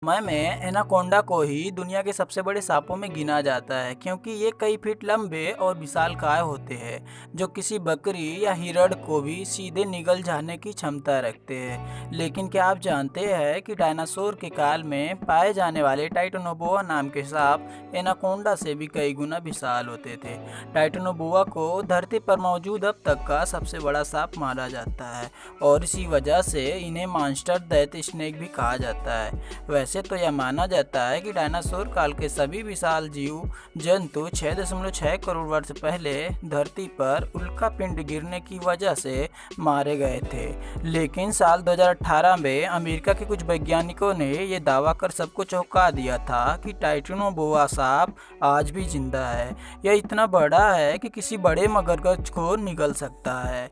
समय में एनाकोंडा को ही दुनिया के सबसे बड़े सांपों में गिना जाता है, क्योंकि ये कई फीट लंबे और विशालकाय होते हैं जो किसी बकरी या हिरण को भी सीधे निगल जाने की क्षमता रखते हैं। लेकिन क्या आप जानते हैं कि डायनासोर के काल में पाए जाने वाले टाइटोनोबोआ नाम के सांप एनाकोंडा से भी कई गुना विशाल होते थे। टाइटोनोबोआ को धरती पर मौजूद अब तक का सबसे बड़ा सांप माना जाता है और इसी वजह से इन्हें मॉन्स्टर दैत्य स्नेक भी कहा जाता है। वैसे तो यह माना जाता है कि डायनासोर काल के सभी विशाल जीव जंतु 6.6 करोड़ वर्ष पहले धरती पर उल्कापिंड गिरने की वजह से मारे गए थे। लेकिन साल 2018 में अमेरिका के कुछ वैज्ञानिकों ने यह दावा कर सबको चौंका दिया था कि टाइटोनोबोआ सांप आज भी जिंदा है। यह इतना बड़ा है कि किसी बड़े मगरमच्छ को निगल सकता है।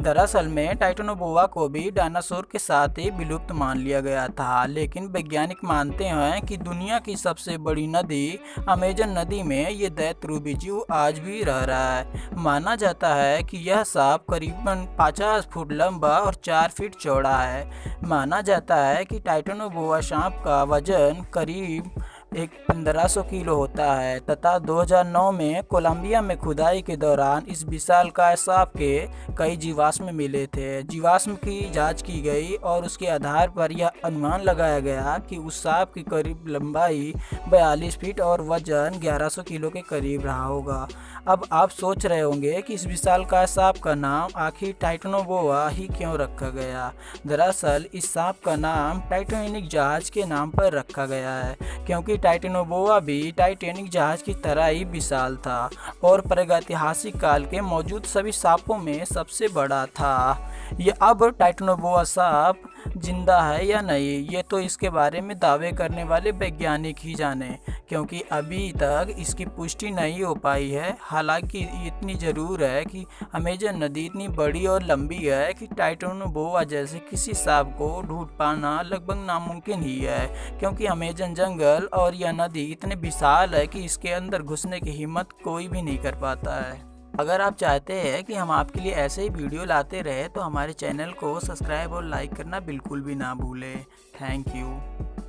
दरअसल में टाइटोनोबोआ को भी डायनासोर के साथ ही विलुप्त मान लिया गया था, लेकिन वैज्ञानिक मानते हैं कि दुनिया की सबसे बड़ी नदी अमेजन नदी में ये दैत्यरूपी जीव आज भी रह रहा है। माना जाता है कि यह सांप करीबन 50 फुट लंबा और 4 फीट चौड़ा है। माना जाता है कि टाइटोनोबोआ सांप का वजन करीब 1500 किलो होता है तथा 2009 में कोलंबिया में खुदाई के दौरान इस विशालकाय सांप के कई जीवाश्म मिले थे। जीवाश्म की जांच की गई और उसके आधार पर यह अनुमान लगाया गया कि उस सांप की करीब लंबाई 42 फीट और वजन 1100 किलो के करीब रहा होगा। अब आप सोच रहे होंगे कि इस विशालकाय सांप का नाम आखिर टाइटोनोबोआ ही क्यों रखा गया। दरअसल इस सांप का नाम टाइटैनिक जहाज के नाम पर रखा गया है, क्योंकि टाइटोनोबोआ भी टाइटैनिक जहाज की तरह ही विशाल था और प्रागैतिहासिक काल के मौजूद सभी सांपों में सबसे बड़ा था। ये अब टाइटोनोबोआ सांप जिंदा है या नहीं, ये तो इसके बारे में दावे करने वाले वैज्ञानिक ही जाने, क्योंकि अभी तक इसकी पुष्टि नहीं हो पाई है। हालांकि इतनी ज़रूर है कि अमेजन नदी इतनी बड़ी और लंबी है कि टाइटोनोबोआ जैसे किसी सांप को ढूंढ पाना लगभग नामुमकिन ही है, क्योंकि अमेजन जंगल और यह नदी इतने विशाल है कि इसके अंदर घुसने की हिम्मत कोई भी नहीं कर पाता है। अगर आप चाहते हैं कि हम आपके लिए ऐसे ही वीडियो लाते रहे तो हमारे चैनल को सब्सक्राइब और लाइक करना बिल्कुल भी ना भूलें। Thank you.